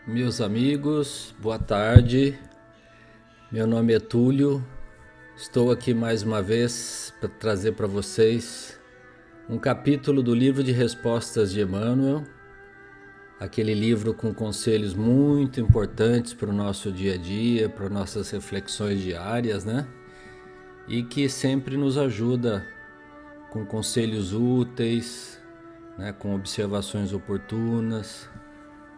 Meus amigos, boa tarde. Meu nome é Túlio. Estou aqui mais uma vez para trazer para vocês um capítulo do livro de respostas de Emmanuel, aquele livro com conselhos muito importantes para o nosso dia a dia, para nossas reflexões diárias, né? E que sempre nos ajuda com conselhos úteis, né? Com observações oportunas,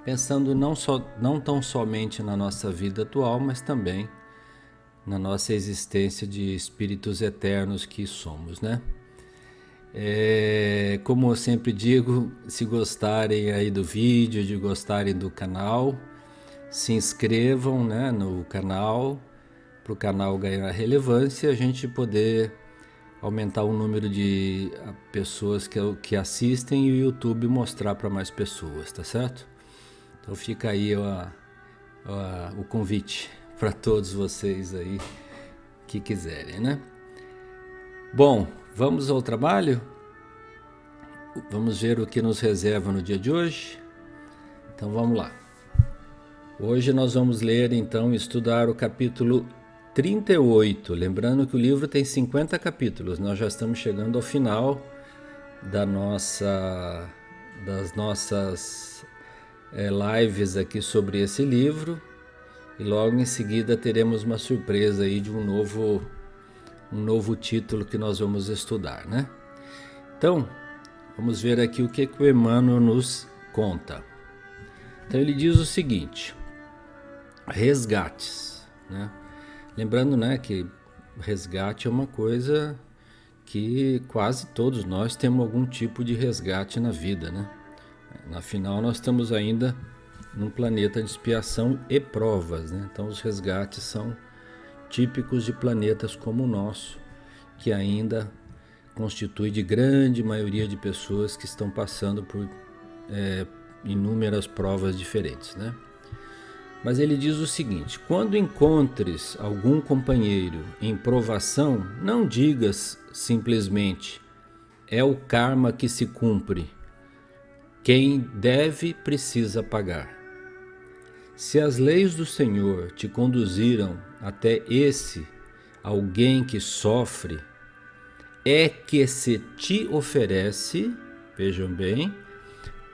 pensando não tão somente na nossa vida atual, mas também na nossa existência de espíritos eternos que somos, né? Como eu sempre digo, se gostarem aí do vídeo, de gostarem do canal, se inscrevam, né, no canal, para o canal ganhar relevância e a gente poder aumentar o número de pessoas que assistem e o YouTube mostrar para mais pessoas, tá certo? Então fica aí o convite para todos vocês aí que quiserem, né? Bom, vamos ao trabalho? Vamos ver o que nos reserva no dia de hoje? Então vamos lá. Hoje nós vamos ler, então, estudar o capítulo 38. Lembrando que o livro tem 50 capítulos. Nós já estamos chegando ao final das nossas lives aqui sobre esse livro. E logo em seguida teremos uma surpresa aí de um novo título que nós vamos estudar, né? Então, vamos ver aqui o que o Emmanuel nos conta. Então ele diz o seguinte: resgates, né? Lembrando, né, que resgate é uma coisa que quase todos nós temos algum tipo de resgate na vida, né? Afinal, nós estamos ainda num planeta de expiação e provas, né? Então os resgates são típicos de planetas como o nosso, que ainda constitui de grande maioria de pessoas que estão passando por inúmeras provas diferentes, né? Mas ele diz o seguinte: quando encontres algum companheiro em provação, não digas simplesmente é o karma que se cumpre. Quem deve precisa pagar. Se as leis do Senhor te conduziram até esse alguém que sofre, é que se te oferece, vejam bem,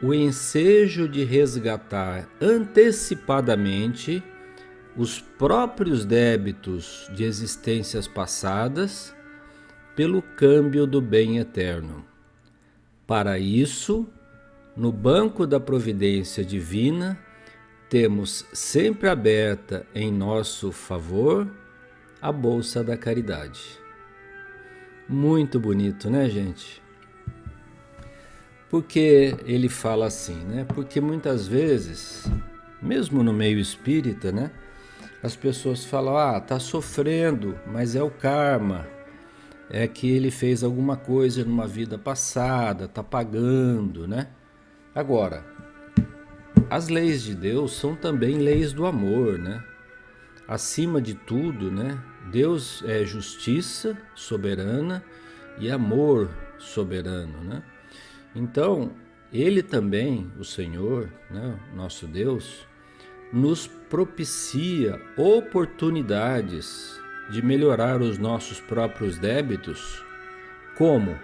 o ensejo de resgatar antecipadamente os próprios débitos de existências passadas pelo câmbio do bem eterno. Para isso, no banco da providência divina, temos sempre aberta em nosso favor a bolsa da caridade. Muito bonito, né, gente? Por que ele fala assim, né? Porque muitas vezes, mesmo no meio espírita, né, as pessoas falam: tá sofrendo, mas é o karma. É que ele fez alguma coisa numa vida passada, tá pagando, né? Agora, as leis de Deus são também leis do amor, né? Acima de tudo, né? Deus é justiça soberana e amor soberano, né? Então, ele também, o Senhor, né, nosso Deus, nos propicia oportunidades de melhorar os nossos próprios débitos, como?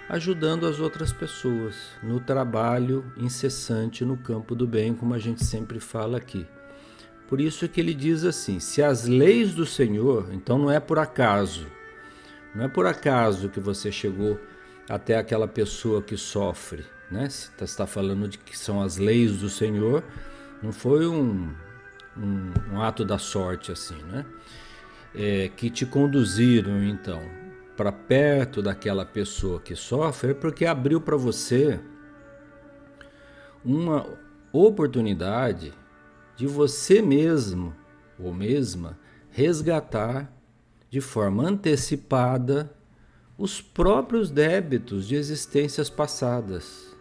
Ajudando as outras pessoas no trabalho incessante no campo do bem, como a gente sempre fala aqui. Por isso que ele diz assim: se as leis do Senhor, então não é por acaso que você chegou até aquela pessoa que sofre, né? Se está falando de que são as leis do Senhor, não foi um ato da sorte assim, né? Que te conduziram então para perto daquela pessoa que sofre, porque abriu para você uma oportunidade de você mesmo ou mesma resgatar de forma antecipada os próprios débitos de existências passadas.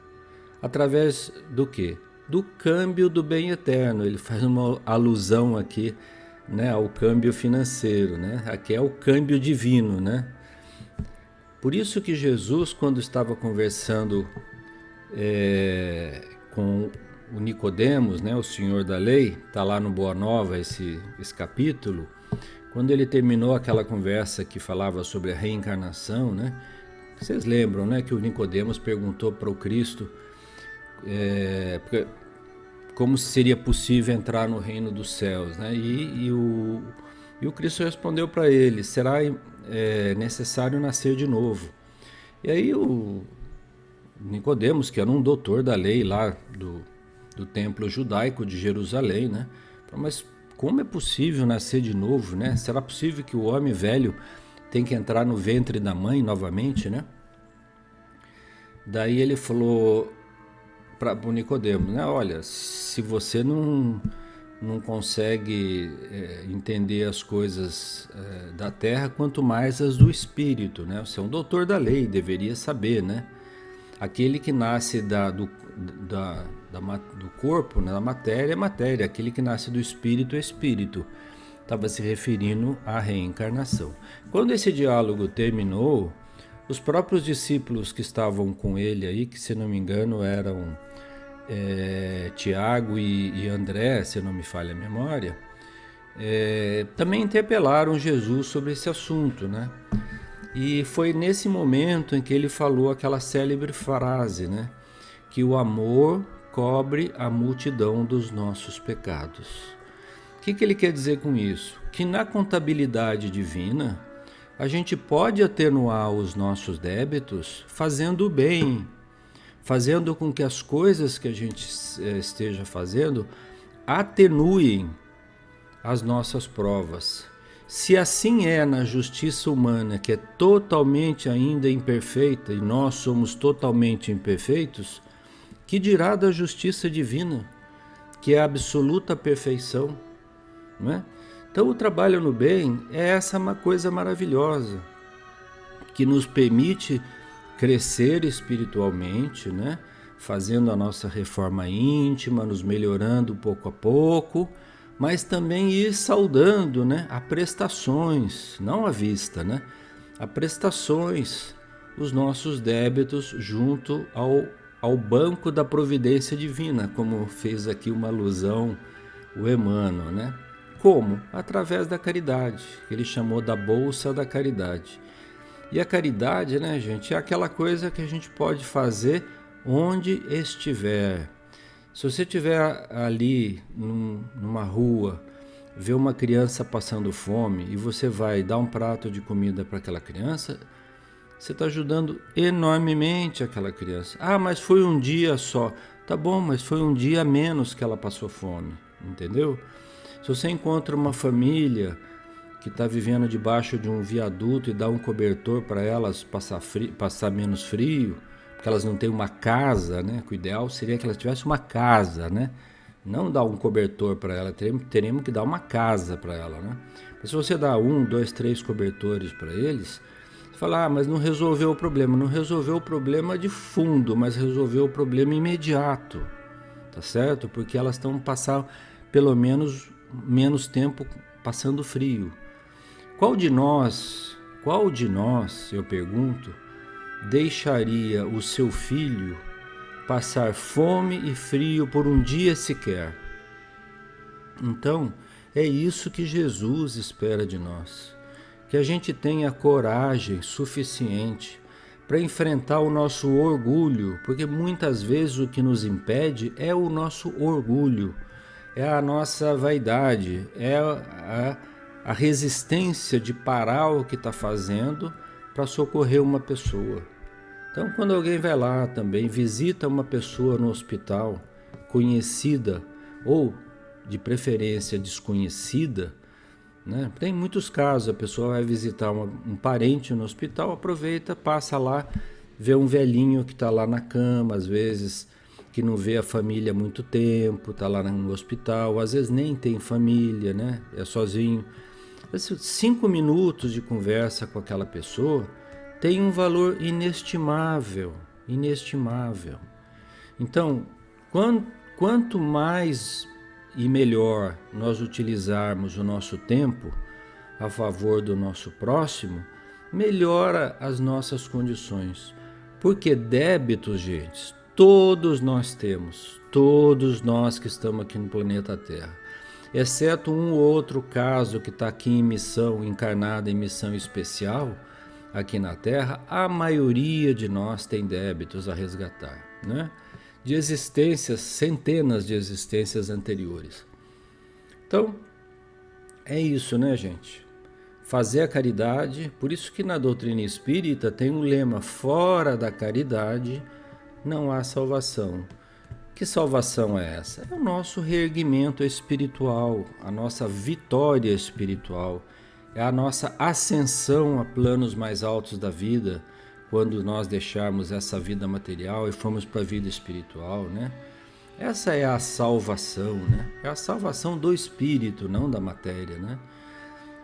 Através do quê? Do câmbio do bem eterno. Ele faz uma alusão aqui, né, ao câmbio financeiro, né? Aqui é o câmbio divino, né? Por isso que Jesus, quando estava conversando com o Nicodemos, né, o senhor da lei, está lá no Boa Nova esse capítulo, quando ele terminou aquela conversa que falava sobre a reencarnação, né? Vocês lembram, né, que o Nicodemos perguntou para o Cristo como seria possível entrar no reino dos céus, né? E o Cristo respondeu para ele: será necessário nascer de novo. E aí o Nicodemos, que era um doutor da lei lá do templo judaico de Jerusalém, né? Falou: mas como é possível nascer de novo, né? Será possível que o homem velho tem que entrar no ventre da mãe novamente, né? Daí ele falou para o Nicodemos, né? Olha, se você não consegue entender as coisas da terra, quanto mais as do espírito, né? Você é um doutor da lei, deveria saber, né? Aquele que nasce do corpo, né, da matéria, é matéria. Aquele que nasce do espírito, é espírito. Estava se referindo à reencarnação. Quando esse diálogo terminou, os próprios discípulos que estavam com ele aí, que se não me engano eram Tiago e André, se não me falha a memória, também interpelaram Jesus sobre esse assunto, né? E foi nesse momento em que ele falou aquela célebre frase, né? Que o amor cobre a multidão dos nossos pecados. O que ele quer dizer com isso? Que na contabilidade divina, a gente pode atenuar os nossos débitos fazendo o bem, fazendo com que as coisas que a gente esteja fazendo atenuem as nossas provas. Se assim é na justiça humana, que é totalmente ainda imperfeita, e nós somos totalmente imperfeitos, que dirá da justiça divina, que é a absoluta perfeição, não é? Então o trabalho no bem é essa uma coisa maravilhosa, que nos permite crescer espiritualmente, né? Fazendo a nossa reforma íntima, nos melhorando pouco a pouco, mas também ir saudando, né, a prestações, não à vista, né, a prestações, os nossos débitos junto ao banco da providência divina, como fez aqui uma alusão o Emmanuel, né? Como? Através da caridade, que ele chamou da bolsa da caridade. E a caridade, né, gente, é aquela coisa que a gente pode fazer onde estiver. Se você estiver ali numa rua, vê uma criança passando fome e você vai dar um prato de comida para aquela criança, você está ajudando enormemente aquela criança. Ah, mas foi um dia só. Tá bom, mas foi um dia a menos que ela passou fome, entendeu? Se você encontra uma família que está vivendo debaixo de um viaduto e dá um cobertor para elas passar menos frio, porque elas não têm uma casa, né? O ideal seria que elas tivessem uma casa, né? Não dar um cobertor para ela, teremos que dar uma casa para ela, né? Mas se você dá 1, 2, 3 cobertores para eles, você fala: mas não resolveu o problema. Não resolveu o problema de fundo, mas resolveu o problema imediato, tá certo? Porque elas estão passando pelo menos tempo passando frio. Qual de nós, eu pergunto, deixaria o seu filho passar fome e frio por um dia sequer? Então, é isso que Jesus espera de nós, que a gente tenha coragem suficiente para enfrentar o nosso orgulho, porque muitas vezes o que nos impede é o nosso orgulho, é a nossa vaidade, é a resistência de parar o que está fazendo para socorrer uma pessoa. Então, quando alguém vai lá também, visita uma pessoa no hospital, conhecida ou de preferência desconhecida, né? Tem muitos casos, a pessoa vai visitar um parente no hospital, aproveita, passa lá, vê um velhinho que está lá na cama, às vezes que não vê a família há muito tempo, está lá no hospital, às vezes nem tem família, né? É sozinho. 5 minutos de conversa com aquela pessoa tem um valor inestimável, inestimável. Então, quanto mais e melhor nós utilizarmos o nosso tempo a favor do nosso próximo, melhora as nossas condições. Porque débitos, gente, todos nós temos, todos nós que estamos aqui no planeta Terra. Exceto um ou outro caso que está aqui em missão, encarnado em missão especial, aqui na Terra, a maioria de nós tem débitos a resgatar, né? De existências, centenas de existências anteriores. Então, é isso, né, gente? Fazer a caridade, por isso que na doutrina espírita tem um lema: fora da caridade não há salvação. Que salvação é essa? É o nosso reerguimento espiritual, a nossa vitória espiritual, é a nossa ascensão a planos mais altos da vida, quando nós deixarmos essa vida material e formos para a vida espiritual, né? Essa é a salvação, né? É a salvação do espírito, não da matéria, né?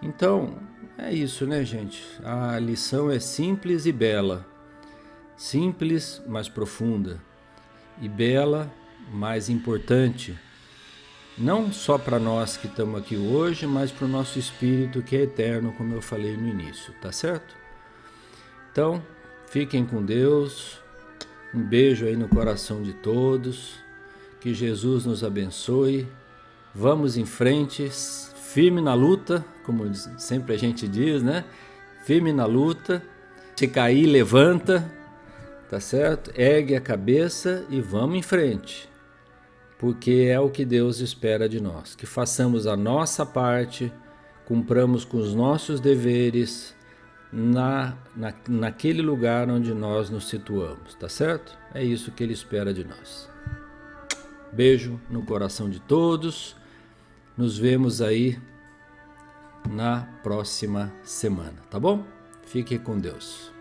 Então, é isso, né, gente? A lição é simples e bela. Simples, mas profunda. E bela, mais importante, não só para nós que estamos aqui hoje, mas para o nosso espírito que é eterno, como eu falei no início, tá certo? Então, fiquem com Deus, um beijo aí no coração de todos, que Jesus nos abençoe, vamos em frente, firme na luta, como sempre a gente diz, né? Firme na luta, se cair, levanta, tá certo? Ergue a cabeça e vamos em frente. Porque é o que Deus espera de nós, que façamos a nossa parte, cumpramos com os nossos deveres naquele lugar onde nós nos situamos, tá certo? É isso que Ele espera de nós. Beijo no coração de todos, nos vemos aí na próxima semana, tá bom? Fique com Deus.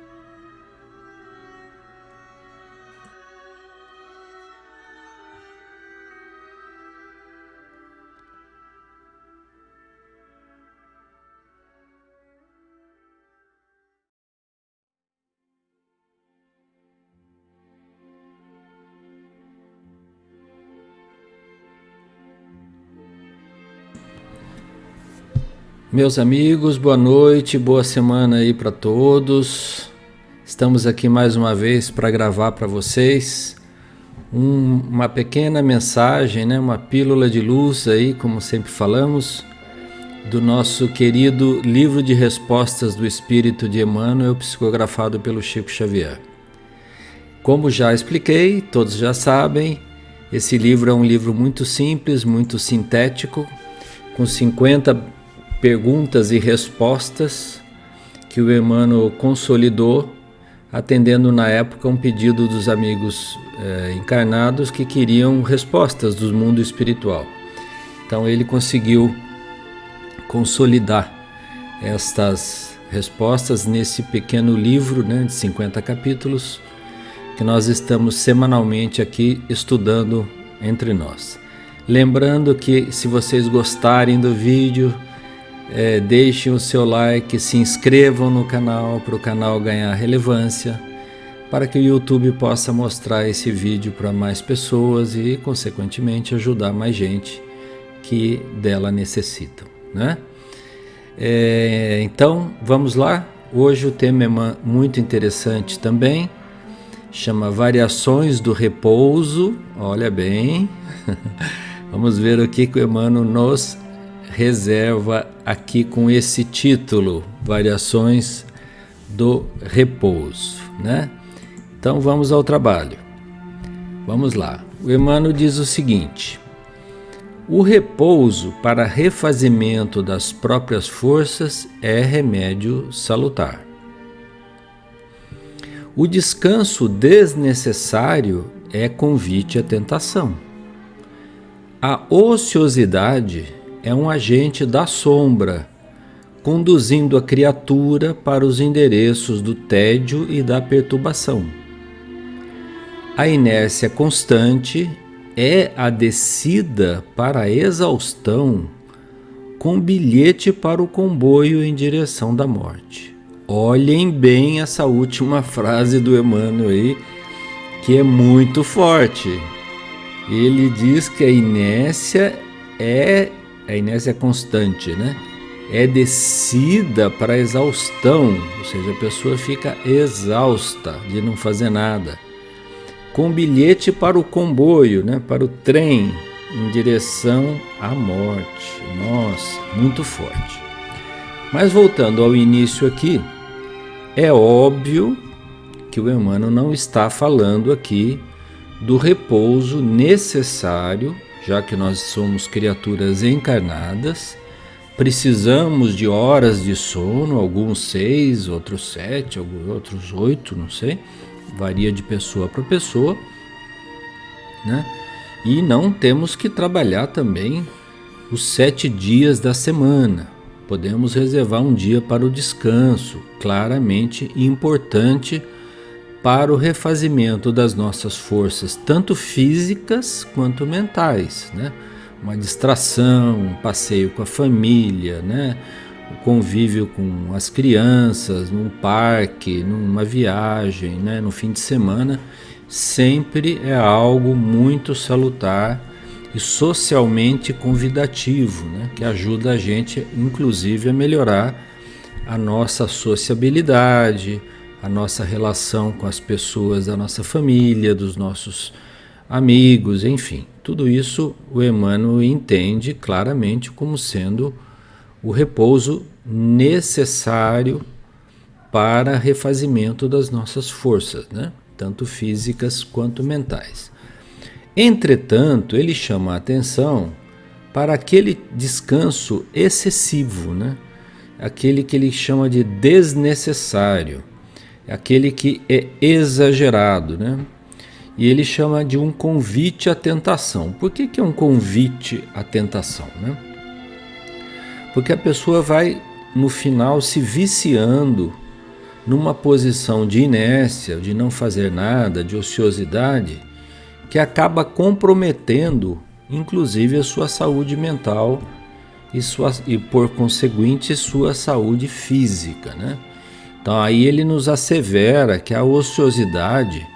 Meus amigos, boa noite, boa semana aí para todos. Estamos aqui mais uma vez para gravar para vocês uma pequena mensagem, né? Uma pílula de luz aí, como sempre falamos, do nosso querido livro de respostas do Espírito de Emmanuel, psicografado pelo Chico Xavier. Como já expliquei, todos já sabem, esse livro é um livro muito simples, muito sintético, com 50 perguntas e respostas que o Emmanuel consolidou, atendendo na época um pedido dos amigos encarnados que queriam respostas do mundo espiritual. Então ele conseguiu consolidar estas respostas nesse pequeno livro, né, de 50 capítulos, que nós estamos semanalmente aqui estudando entre nós. Lembrando que se vocês gostarem do vídeo, deixem o seu like, se inscrevam no canal para o canal ganhar relevância, para que o YouTube possa mostrar esse vídeo para mais pessoas e, consequentemente, ajudar mais gente que dela necessitam, né? Então, vamos lá. Hoje o tema é muito interessante também, chama Variações do Repouso. Olha bem, vamos ver o que o Emmanuel nos reserva aqui com esse título, Variações do Repouso, né? Então vamos ao trabalho. Vamos lá. O Emmanuel diz o seguinte: o repouso para refazimento das próprias forças é remédio salutar. O descanso desnecessário é convite à tentação. A ociosidade é um agente da sombra, conduzindo a criatura para os endereços do tédio e da perturbação. A inércia constante é a descida para a exaustão, com bilhete para o comboio em direção da morte. Olhem bem essa última frase do Emmanuel aí, que é muito forte. Ele diz que a inércia constante, né? É descida para a exaustão, ou seja, a pessoa fica exausta de não fazer nada, com bilhete para o comboio, né, para o trem, em direção à morte. Nossa, muito forte. Mas voltando ao início aqui, é óbvio que o Emmanuel não está falando aqui do repouso necessário, já que nós somos criaturas encarnadas, precisamos de horas de sono, alguns 6, outros 7, outros 8, não sei, varia de pessoa para pessoa, né? E não temos que trabalhar também os 7 dias da semana. Podemos reservar um dia para o descanso, claramente importante para o refazimento das nossas forças, tanto físicas quanto mentais, né? Uma distração, um passeio com a família, né? O convívio com as crianças, num parque, numa viagem, né? No fim de semana, sempre é algo muito salutar e socialmente convidativo, né? Que ajuda a gente, inclusive, a melhorar a nossa sociabilidade, a nossa relação com as pessoas da nossa família, dos nossos amigos, enfim. Tudo isso o Emmanuel entende claramente como sendo o repouso necessário para refazimento das nossas forças, né? Tanto físicas quanto mentais. Entretanto, ele chama a atenção para aquele descanso excessivo, né? Aquele que ele chama de desnecessário, aquele que é exagerado, né? E ele chama de um convite à tentação. Por que é um convite à tentação, né? Porque a pessoa vai, no final, se viciando numa posição de inércia, de não fazer nada, de ociosidade, que acaba comprometendo, inclusive, a sua saúde mental e por conseguinte, sua saúde física, né? Então aí ele nos assevera que a ociosidade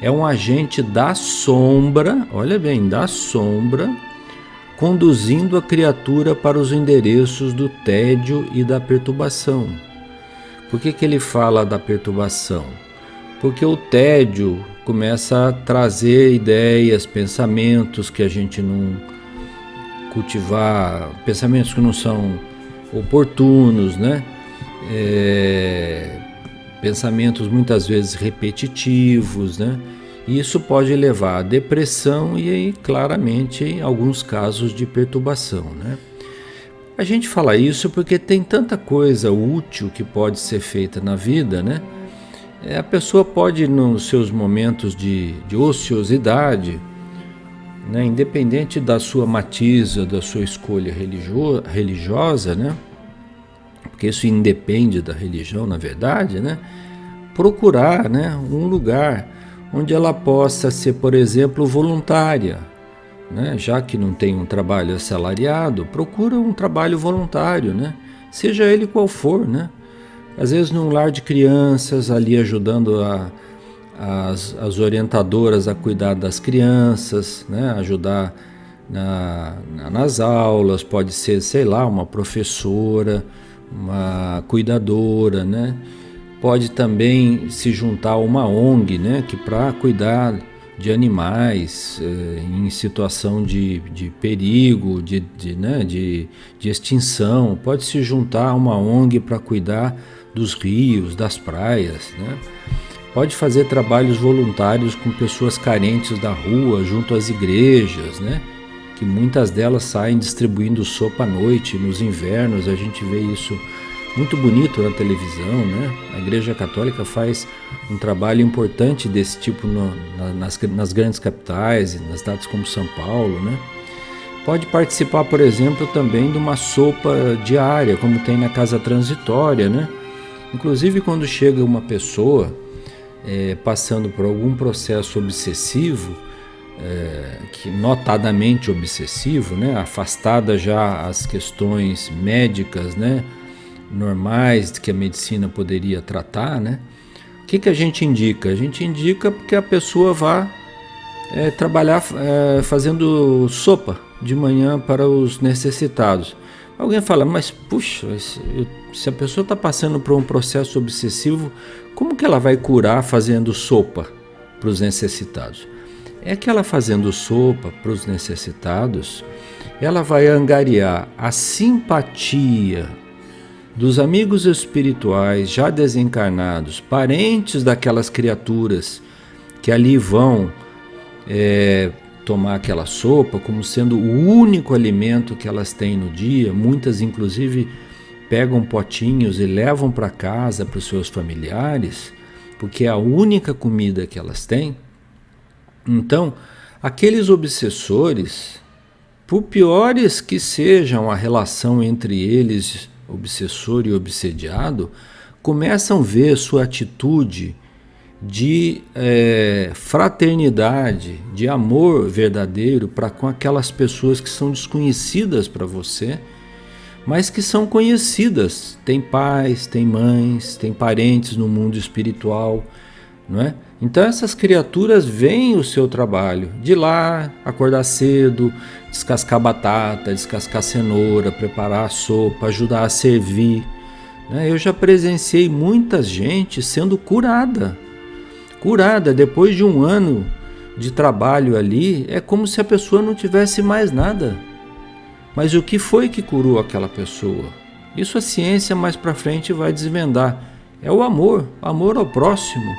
é um agente da sombra, olha bem, da sombra, conduzindo a criatura para os endereços do tédio e da perturbação. Por que ele fala da perturbação? Porque o tédio começa a trazer ideias, pensamentos que a gente não cultivar, pensamentos que não são oportunos, né? Pensamentos muitas vezes repetitivos, né? E isso pode levar à depressão e aí, claramente, em alguns casos de perturbação, né? A gente fala isso porque tem tanta coisa útil que pode ser feita na vida, né? A pessoa pode, nos seus momentos de ociosidade, né, independente da sua matiz, da sua escolha religiosa, né? Porque isso independe da religião, na verdade, né? Procurar, né, um lugar onde ela possa ser, por exemplo, voluntária, né? Já que não tem um trabalho assalariado, procura um trabalho voluntário, né? Seja ele qual for, né? Às vezes num lar de crianças, ali ajudando as orientadoras a cuidar das crianças, né? Ajudar nas aulas, pode ser, sei lá, uma professora, uma cuidadora, né? Pode também se juntar a uma ONG, né? Que para cuidar de animais em situação de perigo, de extinção, pode se juntar a uma ONG para cuidar dos rios, das praias, né? Pode fazer trabalhos voluntários com pessoas carentes da rua, junto às igrejas, né? Que muitas delas saem distribuindo sopa à noite, nos invernos, a gente vê isso muito bonito na televisão, né? A Igreja Católica faz um trabalho importante desse tipo nas grandes capitais, nas cidades como São Paulo, né? Pode participar, por exemplo, também de uma sopa diária, como tem na Casa Transitória, né? Inclusive, quando chega uma pessoa passando por algum processo obsessivo, que notadamente obsessivo, né? Afastada já as questões médicas, né? Normais que a medicina poderia tratar, né? O que a gente indica? A gente indica porque a pessoa vá trabalhar fazendo sopa de manhã para os necessitados. Alguém fala, mas puxa, se a pessoa está passando por um processo obsessivo, como que ela vai curar fazendo sopa, para os necessitados? É que ela fazendo sopa para os necessitados, ela vai angariar a simpatia dos amigos espirituais já desencarnados, parentes daquelas criaturas que ali vão tomar aquela sopa como sendo o único alimento que elas têm no dia. Muitas inclusive pegam potinhos e levam para casa para os seus familiares, porque é a única comida que elas têm. Então, aqueles obsessores, por piores que sejam a relação entre eles, obsessor e obsediado, começam a ver sua atitude de fraternidade, de amor verdadeiro para com aquelas pessoas que são desconhecidas para você, mas que são conhecidas. Tem pais, tem mães, tem parentes no mundo espiritual, não é? Então essas criaturas veem o seu trabalho de ir lá, acordar cedo, descascar batata, descascar cenoura, preparar a sopa, ajudar a servir, né? Eu já presenciei muita gente sendo curada depois de um ano de trabalho ali. É como se a pessoa não tivesse mais nada. Mas o que foi que curou aquela pessoa? Isso a ciência mais para frente vai desvendar. É o amor ao próximo.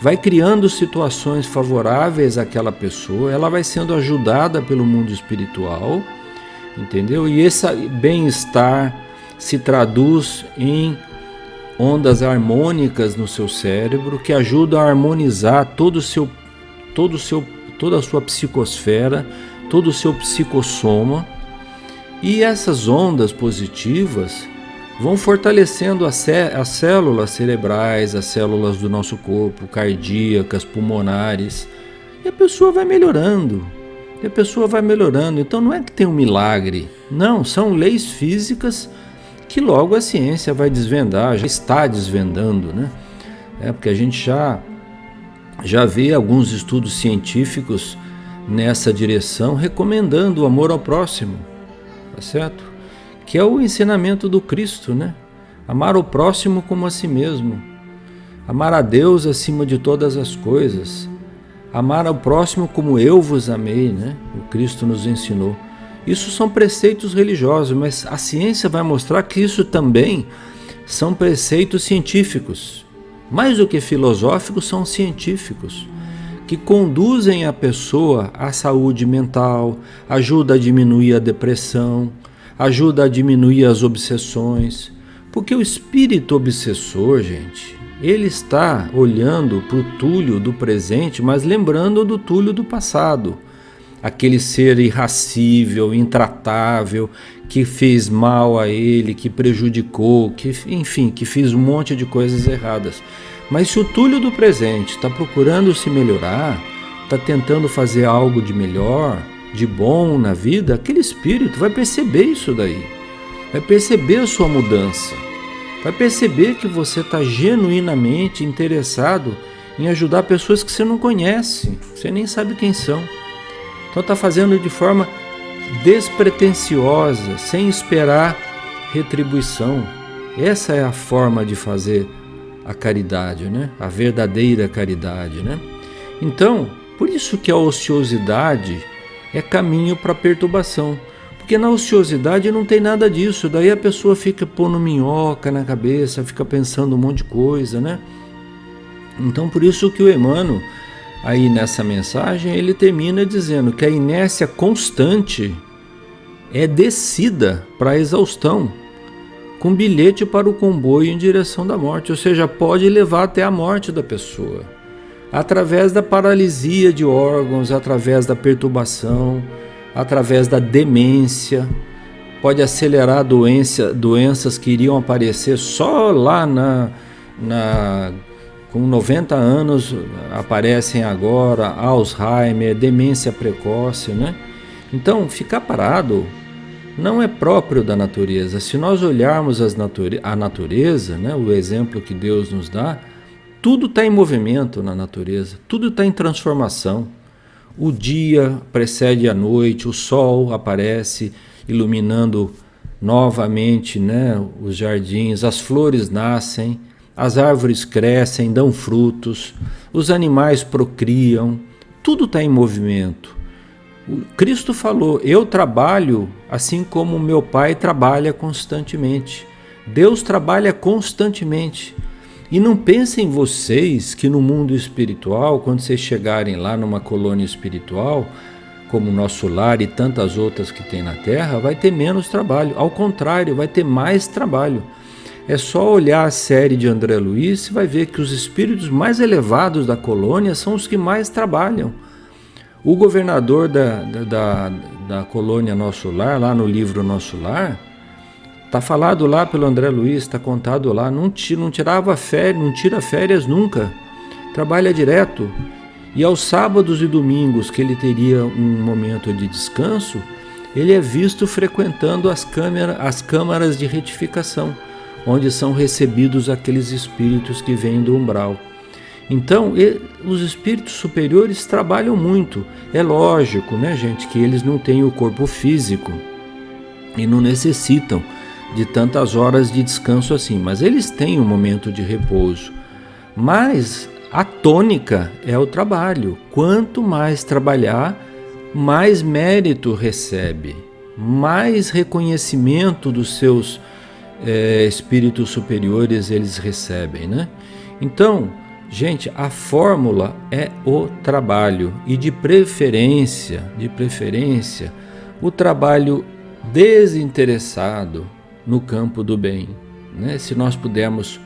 Vai criando situações favoráveis àquela pessoa, ela vai sendo ajudada pelo mundo espiritual, entendeu? E esse bem-estar se traduz em ondas harmônicas no seu cérebro que ajudam a harmonizar toda a sua psicosfera, todo o seu psicossoma. E essas ondas positivas vão fortalecendo as células cerebrais, as células do nosso corpo, cardíacas, pulmonares, e a pessoa vai melhorando. Então não é que tem um milagre, não, são leis físicas que logo a ciência vai desvendar, já está desvendando, né? Porque a gente já vê alguns estudos científicos nessa direção recomendando o amor ao próximo, tá certo? Que é o ensinamento do Cristo, né? Amar o próximo como a si mesmo, amar a Deus acima de todas as coisas, amar ao próximo como eu vos amei, né? O Cristo nos ensinou. Isso são preceitos religiosos, mas a ciência vai mostrar que isso também são preceitos científicos. Mais do que filosóficos, são científicos, que conduzem a pessoa à saúde mental, ajuda a diminuir a depressão, ajuda a diminuir as obsessões, porque o espírito obsessor, gente, ele está olhando para o Túlio do presente, mas lembrando do Túlio do passado, aquele ser irracível, intratável, que fez mal a ele, que prejudicou, que fez um monte de coisas erradas. Mas se o Túlio do presente está procurando se melhorar, está tentando fazer algo de melhor, de bom na vida, aquele espírito vai perceber isso daí, vai perceber a sua mudança, vai perceber que você está genuinamente interessado em ajudar pessoas que você não conhece, você nem sabe quem são. Então está fazendo de forma despretensiosa, sem esperar retribuição. Essa é a forma de fazer a caridade, né? A verdadeira caridade, né? Então, por isso que a ociosidade é caminho para perturbação, porque na ociosidade não tem nada disso. Daí a pessoa fica pondo minhoca na cabeça, fica pensando um monte de coisa, né? Então por isso que o Emmanuel, aí nessa mensagem, ele termina dizendo que a inércia constante é descida para a exaustão, com bilhete para o comboio em direção da morte, ou seja, pode levar até a morte da pessoa, através da paralisia de órgãos, através da perturbação, através da demência, pode acelerar doenças que iriam aparecer só lá com 90 anos, aparecem agora, Alzheimer, demência precoce, né? Então, ficar parado não é próprio da natureza. Se nós olharmos a natureza, né, o exemplo que Deus nos dá, tudo está em movimento na natureza, tudo está em transformação. O dia precede a noite, o sol aparece iluminando novamente, né, os jardins, as flores nascem, as árvores crescem, dão frutos, os animais procriam, tudo está em movimento. Cristo falou, eu trabalho assim como meu Pai trabalha constantemente. Deus trabalha constantemente. E não pensem vocês que no mundo espiritual, quando vocês chegarem lá numa colônia espiritual, como o Nosso Lar e tantas outras que tem na Terra, vai ter menos trabalho. Ao contrário, vai ter mais trabalho. É só olhar a série de André Luiz e vai ver que os espíritos mais elevados da colônia são os que mais trabalham. O governador da colônia Nosso Lar, lá no livro Nosso Lar, está falado lá pelo André Luiz, está contado lá, não tirava férias, não tira férias nunca, trabalha direto. E aos sábados e domingos que ele teria um momento de descanso, ele é visto frequentando as câmaras de retificação, onde são recebidos aqueles espíritos que vêm do umbral. Então, os espíritos superiores trabalham muito. É lógico, né, gente, que eles não têm o corpo físico e não necessitam de tantas horas de descanso assim, mas eles têm um momento de repouso. Mas a tônica é o trabalho. Quanto mais trabalhar, mais mérito recebe, mais reconhecimento dos seus espíritos superiores eles recebem, né? Então, gente, a fórmula é o trabalho e de preferência, o trabalho desinteressado no campo do bem, né? Se nós pudermos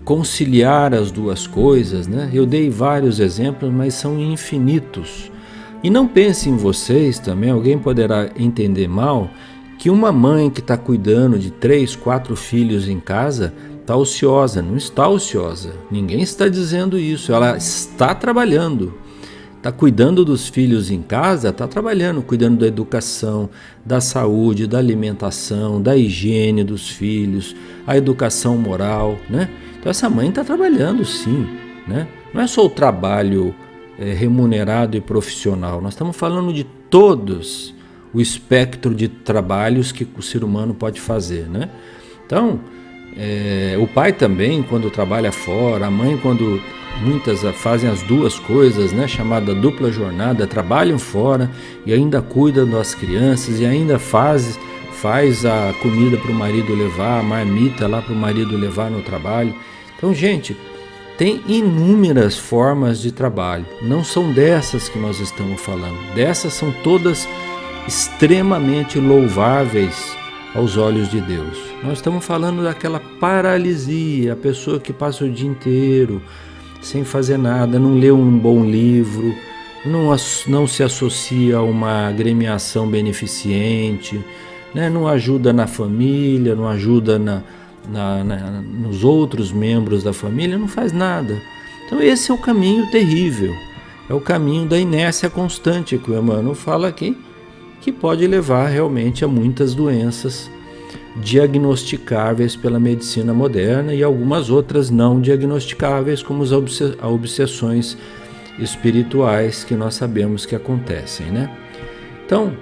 conciliar as duas coisas, né? Eu dei vários exemplos, mas são infinitos. E não pense em vocês também, alguém poderá entender mal, que uma mãe que está cuidando de 3, 4 filhos em casa está ociosa. Não está ociosa. Ninguém está dizendo isso. Ela está trabalhando. Está cuidando dos filhos em casa, está trabalhando, cuidando da educação, da saúde, da alimentação, da higiene dos filhos, a educação moral, né? Então essa mãe está trabalhando sim, né? Não é só o trabalho remunerado e profissional. Nós estamos falando de todos o espectro de trabalhos que o ser humano pode fazer, né? Então, o pai também, quando trabalha fora, a mãe, quando muitas fazem as duas coisas, né? Chamada dupla jornada, trabalham fora e ainda cuidam das crianças e ainda faz a comida para o marido levar, a marmita lá para o marido levar no trabalho. Então, gente, tem inúmeras formas de trabalho. Não são dessas que nós estamos falando. Dessas são todas extremamente louváveis aos olhos de Deus. Nós estamos falando daquela paralisia, a pessoa que passa o dia inteiro sem fazer nada, não lê um bom livro, não se associa a uma agremiação beneficente, né? Não ajuda na família, não ajuda nos outros membros da família, não faz nada. Então esse é o caminho terrível, é o caminho da inércia constante que o Emmanuel fala aqui, que pode levar realmente a muitas doenças diagnosticáveis pela medicina moderna e algumas outras não diagnosticáveis, como as obsessões espirituais que nós sabemos que acontecem, né? Então,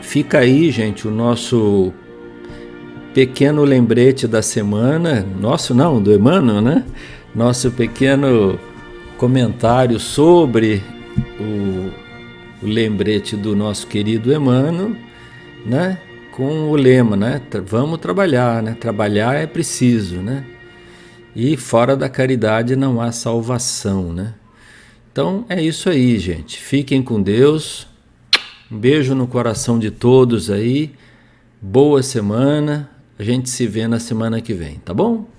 fica aí, gente, o nosso pequeno lembrete da semana, do Emmanuel, né? Nosso pequeno comentário sobre o lembrete do nosso querido Emmanuel, né? Com o lema, né? Vamos trabalhar, né? Trabalhar é preciso, né? E fora da caridade não há salvação, né? Então é isso aí, gente. Fiquem com Deus. Um beijo no coração de todos aí. Boa semana. A gente se vê na semana que vem, tá bom?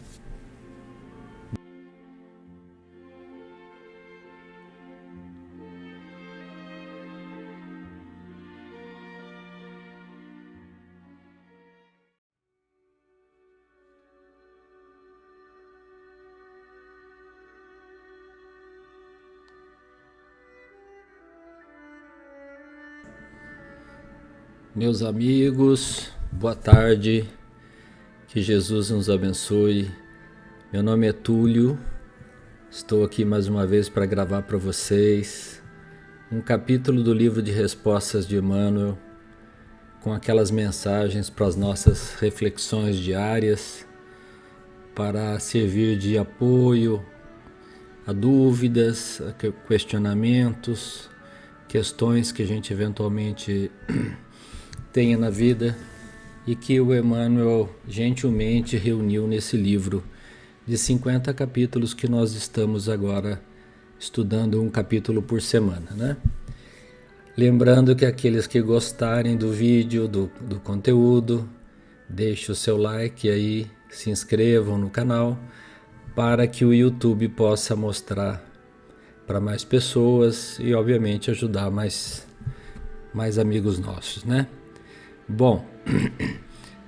Meus amigos, boa tarde, que Jesus nos abençoe. Meu nome é Túlio, estou aqui mais uma vez para gravar para vocês um capítulo do livro de respostas de Emmanuel, com aquelas mensagens para as nossas reflexões diárias. para servir de apoio a dúvidas, a questionamentos, questões que a gente eventualmente tenha na vida e que o Emmanuel gentilmente reuniu nesse livro de 50 capítulos que nós estamos agora estudando um capítulo por semana, né? Lembrando que aqueles que gostarem do vídeo, do conteúdo, deixem o seu like aí, se inscrevam no canal para que o YouTube possa mostrar para mais pessoas e obviamente ajudar mais amigos nossos, né? Bom,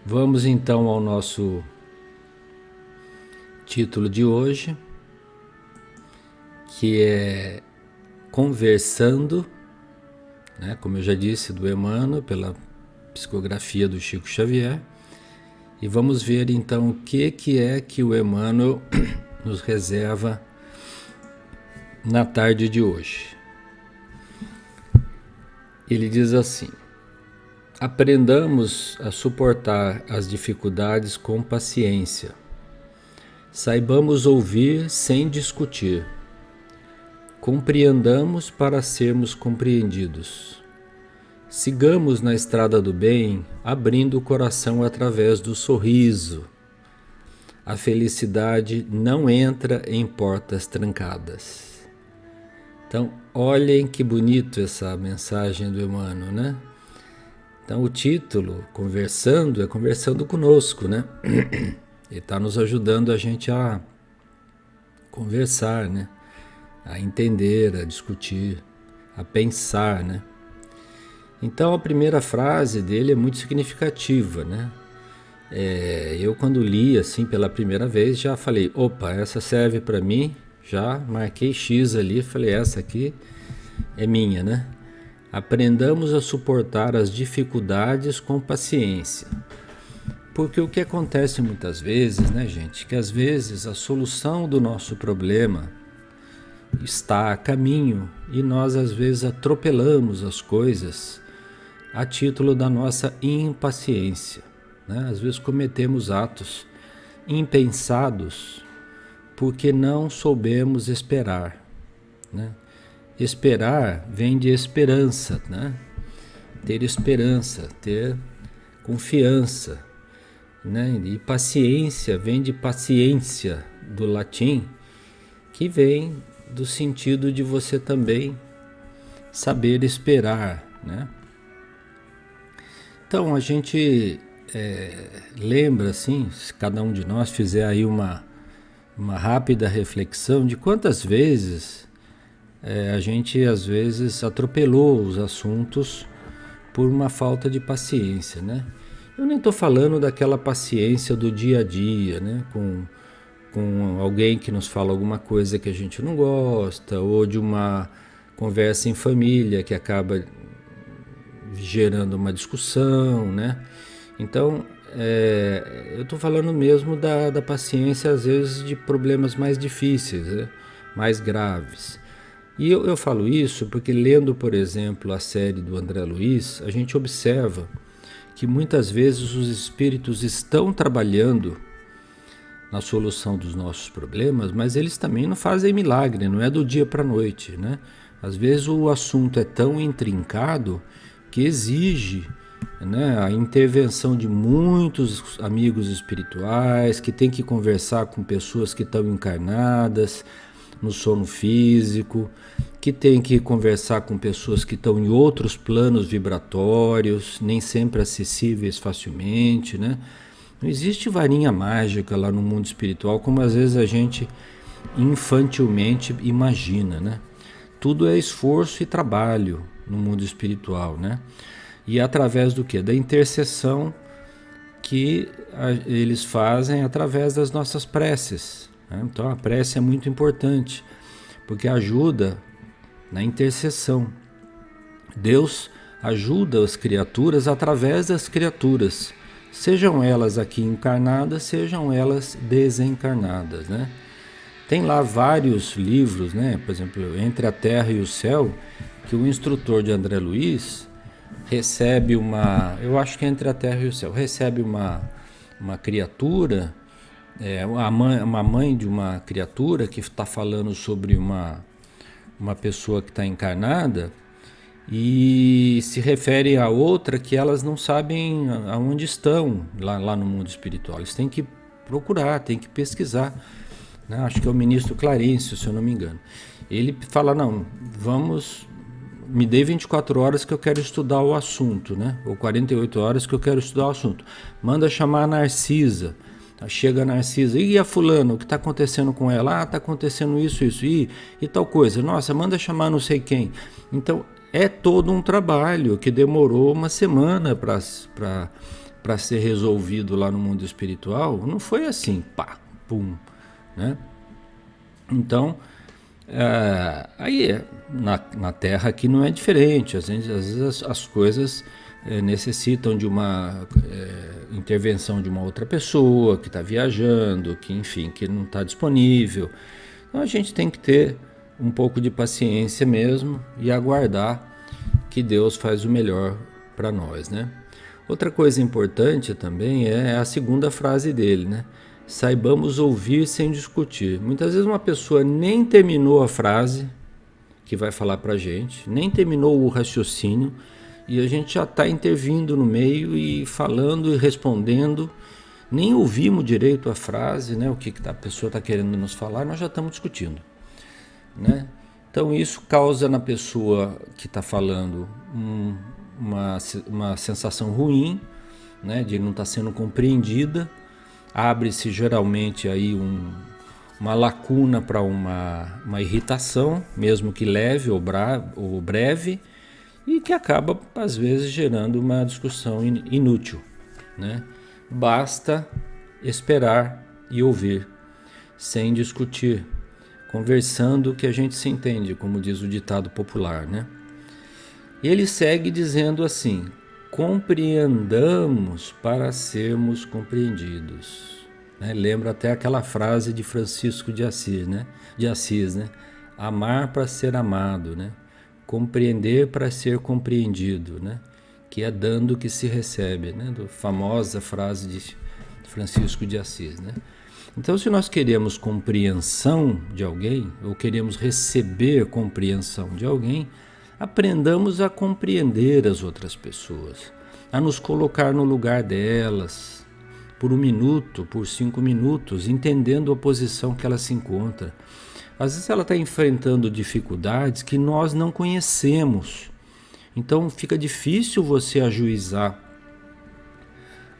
vamos então ao nosso título de hoje, que é Conversando, né? Como eu já disse, do Emmanuel, pela psicografia do Chico Xavier. E vamos ver então o que é que o Emmanuel nos reserva na tarde de hoje. Ele diz assim: aprendamos a suportar as dificuldades com paciência. Saibamos ouvir sem discutir. Compreendamos para sermos compreendidos. Sigamos na estrada do bem, abrindo o coração através do sorriso. A felicidade não entra em portas trancadas. Então, olhem que bonito essa mensagem do Emmanuel, né? Então, o título, Conversando, é conversando conosco, né? Ele está nos ajudando a gente a conversar, né? A entender, a discutir, a pensar, né? Então a primeira frase dele é muito significativa, né? Eu quando li assim pela primeira vez já falei, opa, essa serve para mim, já marquei X ali, falei, essa aqui é minha, né? Aprendamos a suportar as dificuldades com paciência. Porque o que acontece muitas vezes, né, gente, que às vezes a solução do nosso problema está a caminho e nós às vezes atropelamos as coisas a título da nossa impaciência, né? Às vezes cometemos atos impensados porque não soubemos esperar, né? Esperar vem de esperança, né? Ter esperança, ter confiança, né? E paciência vem de paciência, do latim, que vem do sentido de você também saber esperar, né? Então a gente lembra assim, se cada um de nós fizer aí uma rápida reflexão de quantas vezes a gente às vezes atropelou os assuntos por uma falta de paciência, né? Eu nem estou falando daquela paciência do dia a dia, né? Com alguém que nos fala alguma coisa que a gente não gosta, ou de uma conversa em família que acaba gerando uma discussão, né? Então, eu estou falando mesmo da paciência, às vezes, de problemas mais difíceis, né? Mais graves. E eu falo isso porque, lendo, por exemplo, a série do André Luiz, a gente observa que muitas vezes os espíritos estão trabalhando na solução dos nossos problemas, mas eles também não fazem milagre, não é do dia para a noite, né? Às vezes o assunto é tão intrincado que exige, né, a intervenção de muitos amigos espirituais, que tem que conversar com pessoas que estão encarnadas no sono físico, que tem que conversar com pessoas que estão em outros planos vibratórios, nem sempre acessíveis facilmente, né? Não existe varinha mágica lá no mundo espiritual, como às vezes a gente infantilmente imagina, né? Tudo é esforço e trabalho no mundo espiritual, né? E através do quê? Da intercessão que eles fazem através das nossas preces, né? Então a prece é muito importante, porque ajuda na intercessão. Deus ajuda as criaturas através das criaturas, sejam elas aqui encarnadas, sejam elas desencarnadas, né? Tem lá vários livros, né? Por exemplo, Entre a Terra e o Céu, que o instrutor de André Luiz recebe eu acho que é Entre a Terra e o Céu, recebe uma criatura uma mãe de uma criatura que está falando sobre uma pessoa que está encarnada e se refere a outra que elas não sabem aonde estão lá no mundo espiritual. Eles têm que procurar, têm que pesquisar, né? Acho que é o ministro Clarencio, se eu não me engano. Ele fala, não, me dê 24 horas que eu quero estudar o assunto, né? Ou 48 horas que eu quero estudar o assunto. Manda chamar a Narcisa. Chega a Narcisa, e a fulana, o que está acontecendo com ela? Está acontecendo isso, e tal coisa. Nossa, manda chamar não sei quem. Então, é todo um trabalho que demorou uma semana para ser resolvido lá no mundo espiritual. Não foi assim, pá, pum, né? Então, aí na Terra aqui não é diferente. Às vezes as coisas necessitam de uma intervenção de uma outra pessoa que está viajando, que enfim, que não está disponível. Então a gente tem que ter um pouco de paciência mesmo e aguardar que Deus faz o melhor para nós, né? Outra coisa importante também é a segunda frase dele, né? Saibamos ouvir sem discutir. Muitas vezes uma pessoa nem terminou a frase que vai falar para a gente, nem terminou o raciocínio, e a gente já está intervindo no meio e falando e respondendo, nem ouvimos direito a frase, né, o que a pessoa está querendo nos falar, nós já estamos discutindo, né? Então isso causa na pessoa que está falando uma sensação ruim, né, de não estar sendo compreendida. Abre-se geralmente aí uma lacuna para uma irritação, mesmo que leve ou breve, e que acaba, às vezes, gerando uma discussão inútil, né? Basta esperar e ouvir, sem discutir, conversando que a gente se entende, como diz o ditado popular, né? E ele segue dizendo assim: compreendamos para sermos compreendidos. Né? Lembra até aquela frase de Francisco de Assis, né? Amar para ser amado, né? Compreender para ser compreendido, né? Que é dando que se recebe, né? Famosa frase de Francisco de Assis, né? Então, se nós queremos compreensão de alguém, ou queremos receber compreensão de alguém, aprendamos a compreender as outras pessoas, a nos colocar no lugar delas, por 1 minuto, por 5 minutos, entendendo a posição que ela se encontra. Às vezes ela está enfrentando dificuldades que nós não conhecemos. Então fica difícil você ajuizar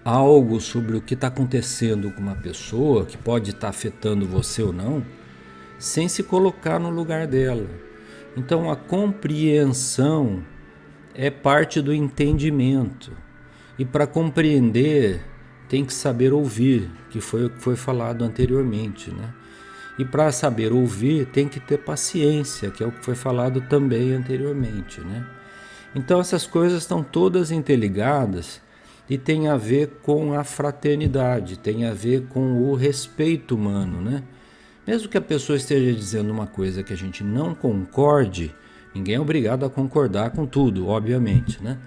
algo sobre o que está acontecendo com uma pessoa, que pode estar afetando você ou não, sem se colocar no lugar dela. Então a compreensão é parte do entendimento. E para compreender tem que saber ouvir, que foi o que foi falado anteriormente, né? E para saber ouvir tem que ter paciência, que é o que foi falado também anteriormente, né? Então essas coisas estão todas interligadas e tem a ver com a fraternidade, tem a ver com o respeito humano, né? Mesmo que a pessoa esteja dizendo uma coisa que a gente não concorde, ninguém é obrigado a concordar com tudo, obviamente, né?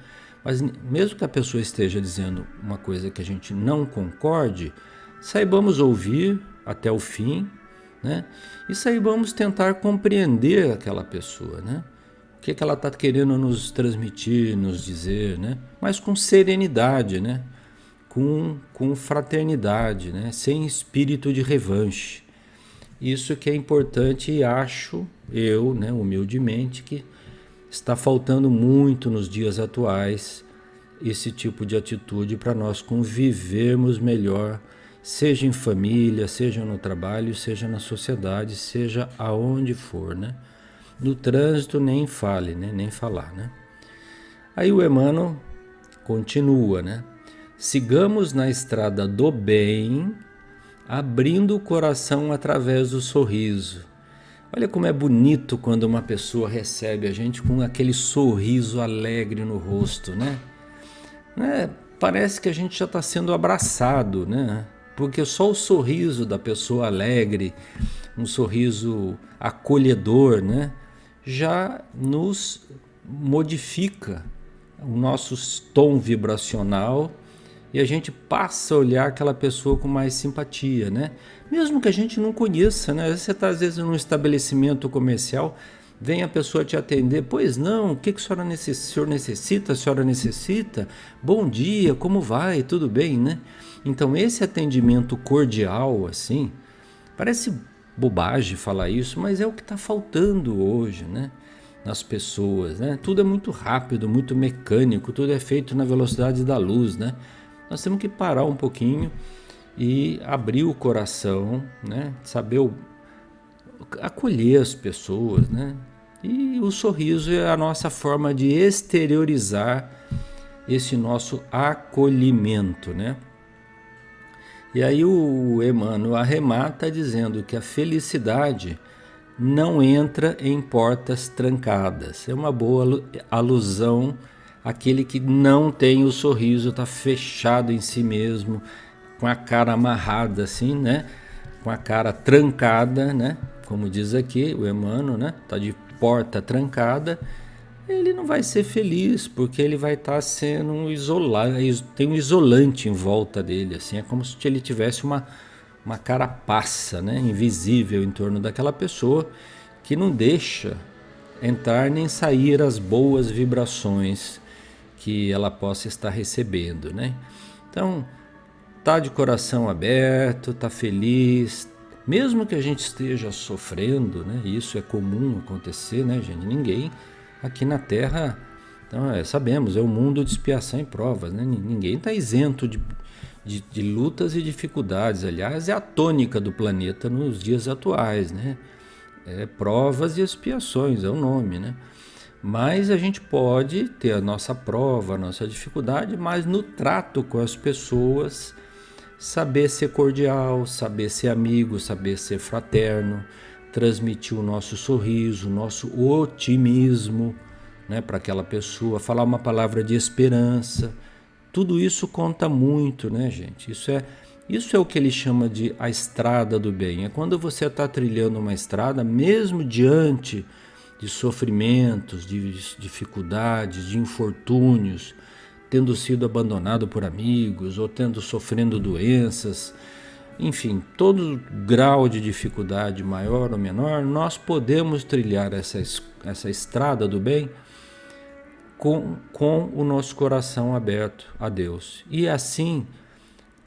Mas mesmo que a pessoa esteja dizendo uma coisa que a gente não concorde, saibamos ouvir até o fim, né? E saibamos tentar compreender aquela pessoa, né? O que ela está querendo nos transmitir, nos dizer, né? Mas com serenidade, né? Com fraternidade, né? Sem espírito de revanche. Isso que é importante e acho eu, né, humildemente, que está faltando muito nos dias atuais esse tipo de atitude para nós convivermos melhor, seja em família, seja no trabalho, seja na sociedade, seja aonde for, né? No trânsito nem fale, né? Nem falar, né? Aí o Emmanuel continua, né? Sigamos na estrada do bem, abrindo o coração através do sorriso. Olha como é bonito quando uma pessoa recebe a gente com aquele sorriso alegre no rosto, né? Parece que a gente já está sendo abraçado, né? Porque só o sorriso da pessoa alegre, um sorriso acolhedor, né? Já nos modifica o nosso tom vibracional e a gente passa a olhar aquela pessoa com mais simpatia, né? Mesmo que a gente não conheça, né? Você está às vezes num estabelecimento comercial, vem a pessoa te atender, pois não, o que que a senhora necessita? A senhora necessita? Bom dia, como vai? Tudo bem, né? Então esse atendimento cordial, assim, parece bobagem falar isso, mas é o que está faltando hoje, né? Nas pessoas, né? Tudo é muito rápido, muito mecânico, tudo é feito na velocidade da luz, né? Nós temos que parar um pouquinho e abrir o coração, né? Saber acolher as pessoas, né? E o sorriso é a nossa forma de exteriorizar esse nosso acolhimento, né? E aí o Emmanuel arremata dizendo que a felicidade não entra em portas trancadas. É uma boa alusão àquele que não tem o sorriso, está fechado em si mesmo, com a cara amarrada assim, né? Com a cara trancada, né? Como diz aqui o Emmanuel, né? Está de porta trancada. Ele não vai ser feliz, porque ele vai estar sendo isolado, tem um isolante em volta dele, assim, é como se ele tivesse uma carapaça, né, invisível em torno daquela pessoa, que não deixa entrar nem sair as boas vibrações que ela possa estar recebendo, né? Então, tá de coração aberto, tá feliz, mesmo que a gente esteja sofrendo, né? Isso é comum acontecer, né, gente? Ninguém aqui na Terra, então, sabemos, é um mundo de expiação e provas, né? Ninguém está isento de lutas e dificuldades. Aliás, é a tônica do planeta nos dias atuais, né? Provas e expiações, é o nome, né? Mas a gente pode ter a nossa prova, a nossa dificuldade, mas no trato com as pessoas, saber ser cordial, saber ser amigo, saber ser fraterno, transmitir o nosso sorriso, o nosso otimismo, né, para aquela pessoa, falar uma palavra de esperança. Tudo isso conta muito, né, gente? Isso é o que ele chama de a estrada do bem. É quando você está trilhando uma estrada, mesmo diante de sofrimentos, de dificuldades, de infortúnios, tendo sido abandonado por amigos ou sofrendo doenças, enfim, todo grau de dificuldade maior ou menor, nós podemos trilhar essa estrada do bem com o nosso coração aberto a Deus. E assim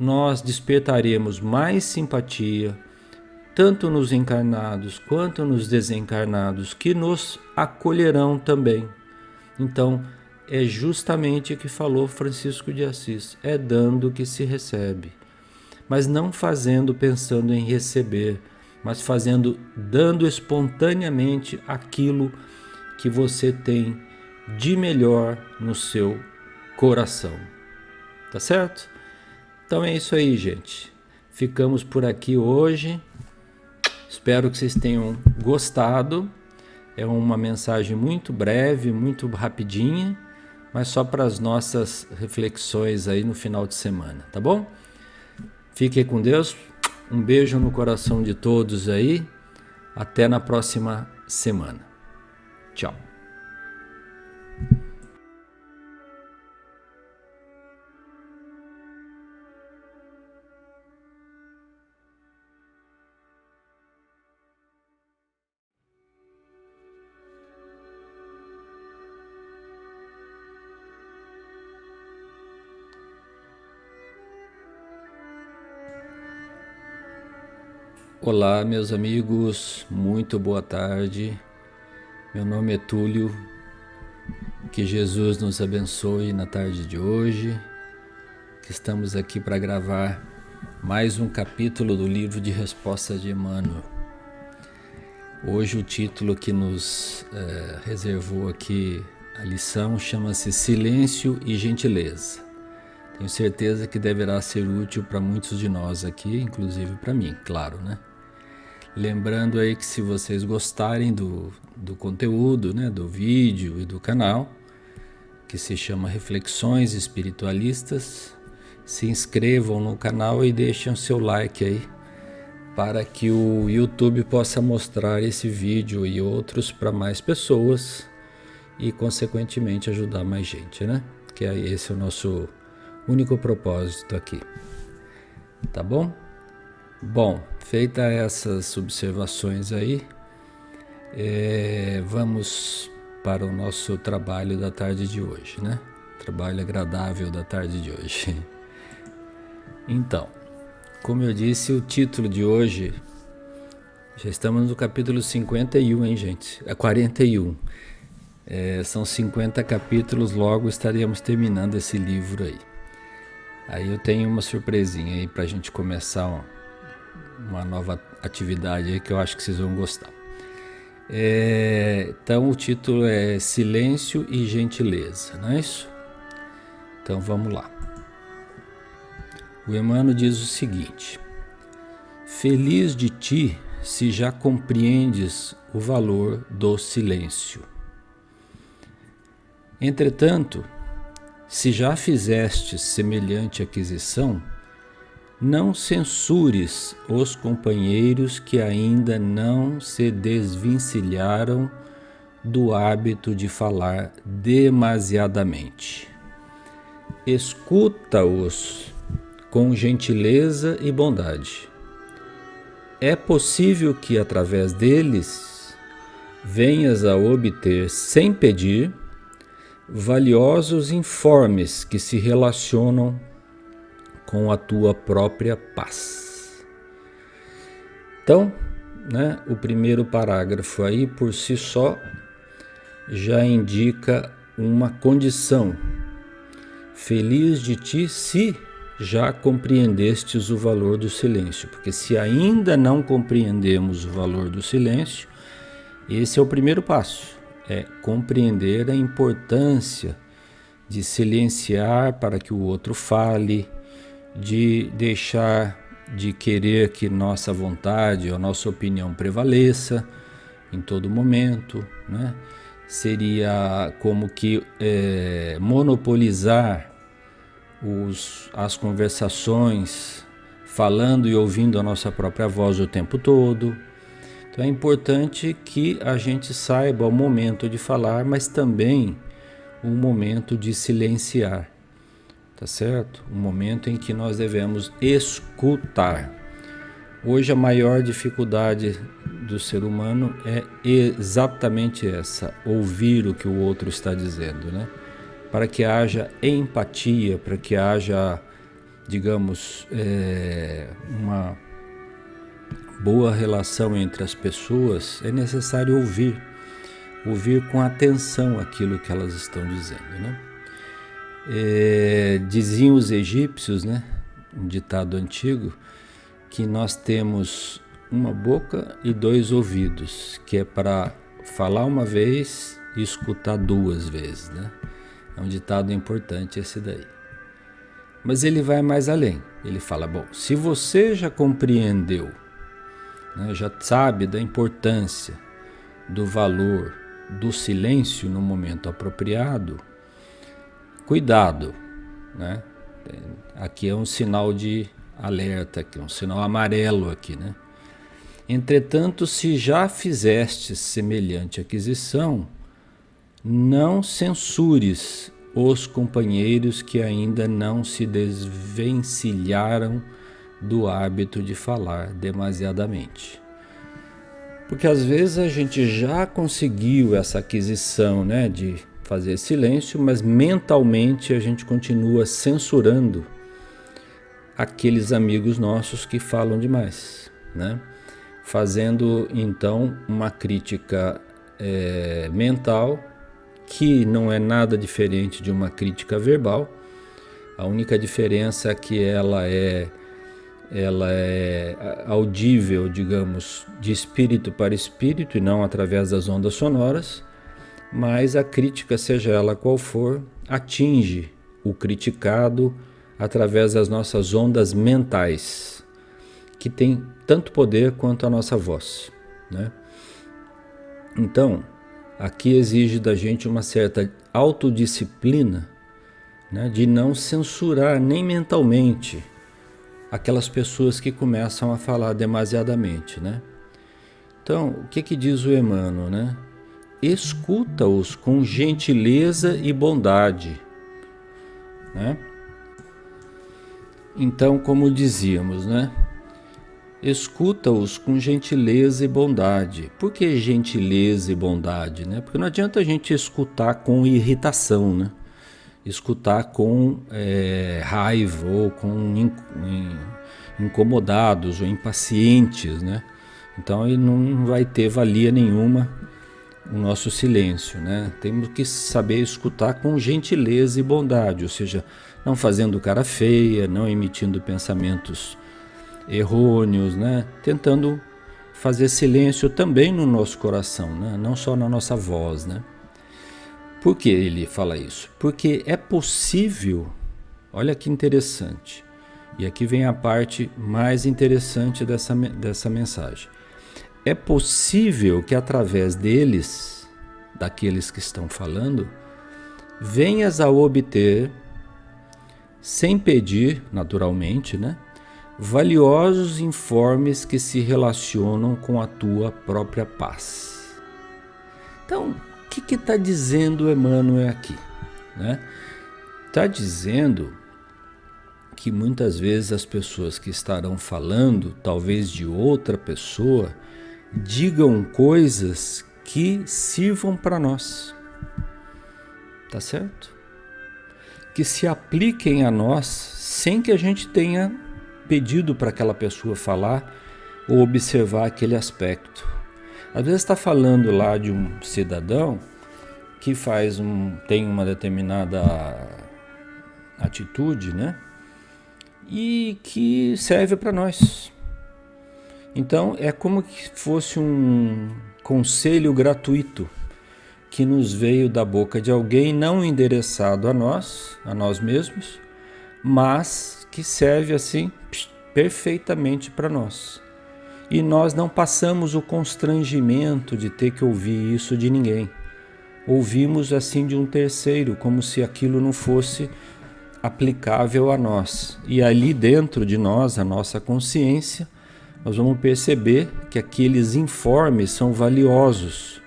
nós despertaremos mais simpatia, tanto nos encarnados quanto nos desencarnados, que nos acolherão também. Então, é justamente o que falou Francisco de Assis: é dando que se recebe. Mas não fazendo pensando em receber, mas dando espontaneamente aquilo que você tem de melhor no seu coração. Tá certo? Então é isso aí, gente. Ficamos por aqui hoje. Espero que vocês tenham gostado. É uma mensagem muito breve, muito rapidinha, mas só para as nossas reflexões aí no final de semana, tá bom? Fiquem com Deus. Um beijo no coração de todos aí. Até na próxima semana. Tchau. Olá, meus amigos, muito boa tarde. Meu nome é Túlio. Que Jesus nos abençoe na tarde de hoje. Que estamos aqui para gravar mais um capítulo do livro de respostas de Emmanuel. Hoje o título que nos reservou aqui a lição chama-se Silêncio e Gentileza. Tenho certeza que deverá ser útil para muitos de nós aqui, inclusive para mim, claro, né? Lembrando aí que se vocês gostarem do conteúdo, né, do vídeo e do canal, que se chama Reflexões Espiritualistas, se inscrevam no canal e deixem o seu like aí, para que o YouTube possa mostrar esse vídeo e outros para mais pessoas e, consequentemente, ajudar mais gente, né? Que esse é o Único propósito aqui. Tá bom? Bom, feitas essas observações aí, vamos para o nosso trabalho da tarde de hoje, né? Trabalho agradável da tarde de hoje. Então, como eu disse, o título de hoje, já estamos no capítulo 51, hein, gente? É 41. São 50 capítulos, logo estaríamos terminando esse livro aí. Aí eu tenho uma surpresinha aí pra gente começar uma nova atividade aí que eu acho que vocês vão gostar. Então o título é Silêncio e Gentileza, não é isso? Então vamos lá. O Emmanuel diz o seguinte: feliz de ti se já compreendes o valor do silêncio. Entretanto, se já fizestes semelhante aquisição, não censures os companheiros que ainda não se desvencilharam do hábito de falar demasiadamente. Escuta-os com gentileza e bondade. É possível que através deles venhas a obter, sem pedir, valiosos informes que se relacionam com a tua própria paz. Então, o primeiro parágrafo aí por si só já indica uma condição. Feliz de ti se já compreendestes o valor do silêncio, porque se ainda não compreendemos o valor do silêncio, esse é o primeiro passo, é compreender a importância de silenciar para que o outro fale, de deixar de querer que nossa vontade ou nossa opinião prevaleça em todo momento, né? Seria como que monopolizar as conversações, falando e ouvindo a nossa própria voz o tempo todo. Então é importante que a gente saiba o momento de falar, mas também o momento de silenciar, tá certo? O momento em que nós devemos escutar. Hoje a maior dificuldade do ser humano é exatamente essa, ouvir o que o outro está dizendo, né? Para que haja empatia, para que haja, digamos, uma boa relação entre as pessoas, é necessário ouvir com atenção aquilo que elas estão dizendo, né? Diziam os egípcios, né, um ditado antigo, que nós temos uma boca e 2 ouvidos, que é para falar uma vez e escutar 2 vezes, né? É um ditado importante esse daí. Mas ele vai mais além. Ele fala, bom, se você já compreendeu, né, já sabe da importância, do valor do silêncio no momento apropriado, cuidado, né? Aqui é um sinal de alerta, aqui, um sinal amarelo aqui, né? Entretanto, se já fizeste semelhante aquisição, não censures os companheiros que ainda não se desvencilharam do hábito de falar demasiadamente. Porque às vezes a gente já conseguiu essa aquisição, né, de fazer silêncio, mas mentalmente a gente continua censurando aqueles amigos nossos que falam demais, né? Fazendo então uma crítica mental, que não é nada diferente de uma crítica verbal. A única diferença é que ela é audível, digamos, de espírito para espírito e não através das ondas sonoras, mas a crítica, seja ela qual for, atinge o criticado através das nossas ondas mentais, que tem tanto poder quanto a nossa voz, né? Então, aqui exige da gente uma certa autodisciplina, né, de não censurar nem mentalmente aquelas pessoas que começam a falar demasiadamente, né? Então, o que diz o Emmanuel, né? Escuta-os com gentileza e bondade, né? Então, como dizíamos, né? Escuta-os com gentileza e bondade. Por que gentileza e bondade, né? Porque não adianta a gente escutar com irritação, né? Escutar com raiva ou com incomodados ou impacientes, né? Então ele não vai ter valia nenhuma o nosso silêncio, né? Temos que saber escutar com gentileza e bondade, ou seja, não fazendo cara feia, não emitindo pensamentos errôneos, né? Tentando fazer silêncio também no nosso coração, né? Não só na nossa voz, né? Por que ele fala isso? Porque é possível, olha que interessante, e aqui vem a parte mais interessante dessa mensagem. É possível que através deles, daqueles que estão falando, venhas a obter, sem pedir, naturalmente, né, valiosos informes que se relacionam com a tua própria paz. Então, o que está dizendo Emmanuel aqui? Está dizendo que muitas vezes as pessoas que estarão falando, talvez de outra pessoa, digam coisas que sirvam para nós. Tá certo? Que se apliquem a nós sem que a gente tenha pedido para aquela pessoa falar ou observar aquele aspecto. Às vezes está falando lá de um cidadão que tem uma determinada atitude, né? E que serve para nós. Então é como que fosse um conselho gratuito que nos veio da boca de alguém não endereçado a nós mesmos, mas que serve assim perfeitamente para nós. E nós não passamos o constrangimento de ter que ouvir isso de ninguém. Ouvimos assim de um terceiro, como se aquilo não fosse aplicável a nós. E ali dentro de nós, a nossa consciência, nós vamos perceber que aqueles informes são valiosos,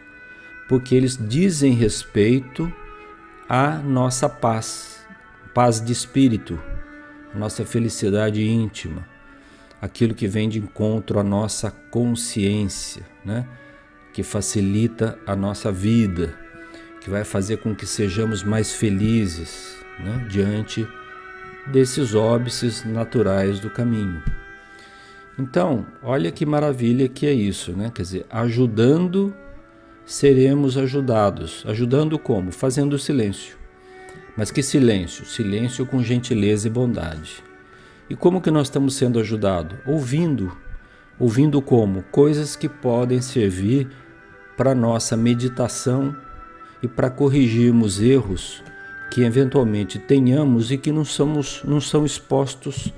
porque eles dizem respeito à nossa paz, paz de espírito, nossa felicidade íntima, aquilo que vem de encontro à nossa consciência, né? Que facilita a nossa vida, que vai fazer com que sejamos mais felizes, né? Diante desses óbices naturais do caminho. Então, olha que maravilha que é isso, né? Quer dizer, ajudando, seremos ajudados. Ajudando como? Fazendo silêncio. Mas que silêncio? Silêncio com gentileza e bondade. E como que nós estamos sendo ajudados? Ouvindo. Ouvindo como? Coisas que podem servir para nossa meditação e para corrigirmos erros que eventualmente tenhamos e que não são expostos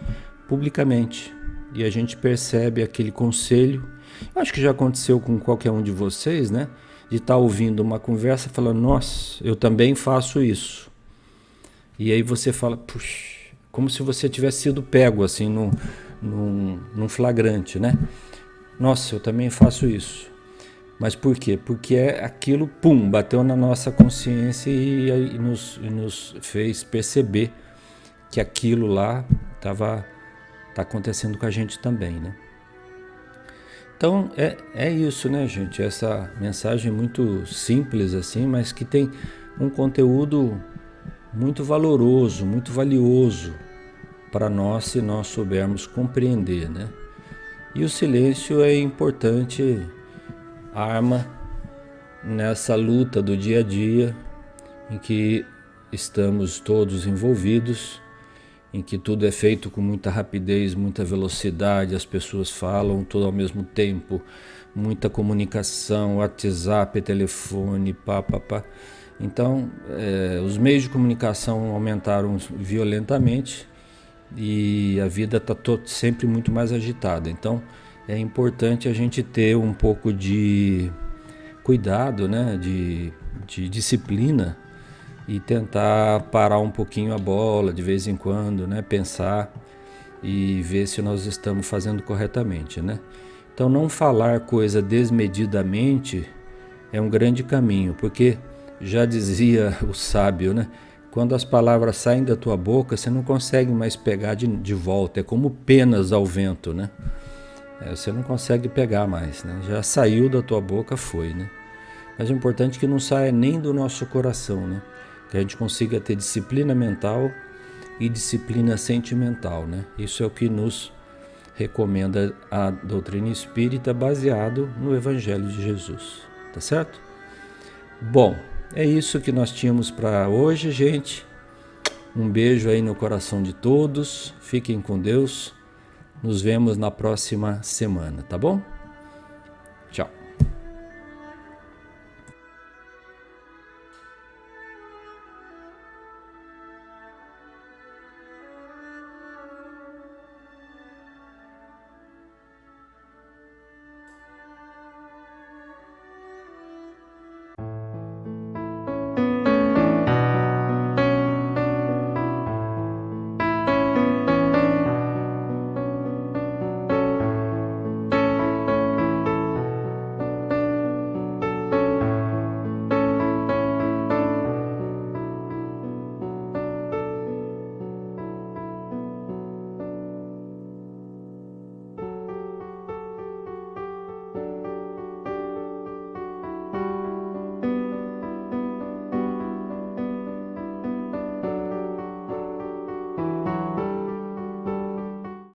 publicamente. E a gente percebe aquele conselho. Eu acho que já aconteceu com qualquer um de vocês, né? De estar ouvindo uma conversa falando, nossa, eu também faço isso. E aí você fala, puxa, como se você tivesse sido pego assim num flagrante, né? Nossa, eu também faço isso. Mas por quê? Porque aquilo, bateu na nossa consciência e nos fez perceber que aquilo lá está acontecendo com a gente também, né? Então é isso, né, gente? Essa mensagem muito simples assim, mas que tem um conteúdo muito valoroso, muito valioso para nós se nós soubermos compreender, né? E o silêncio é importante arma nessa luta do dia a dia em que estamos todos envolvidos, em que tudo é feito com muita rapidez, muita velocidade, as pessoas falam tudo ao mesmo tempo, muita comunicação, WhatsApp, telefone, pá. Então, os meios de comunicação aumentaram violentamente e a vida está sempre muito mais agitada. Então, é importante a gente ter um pouco de cuidado, né, de disciplina e tentar parar um pouquinho a bola de vez em quando, né, pensar e ver se nós estamos fazendo corretamente, né? Então, não falar coisa desmedidamente é um grande caminho, porque já dizia o sábio, né, quando as palavras saem da tua boca, você não consegue mais pegar de volta. É como penas ao vento, né? Você não consegue pegar mais, né? Já saiu da tua boca, foi, né? Mas o importante é que não saia nem do nosso coração, né? Que a gente consiga ter disciplina mental e disciplina sentimental, né? Isso é o que nos recomenda a doutrina espírita, baseado no Evangelho de Jesus, tá certo? Bom, é isso que nós tínhamos para hoje, gente. Um beijo aí no coração de todos, fiquem com Deus, nos vemos na próxima semana, tá bom?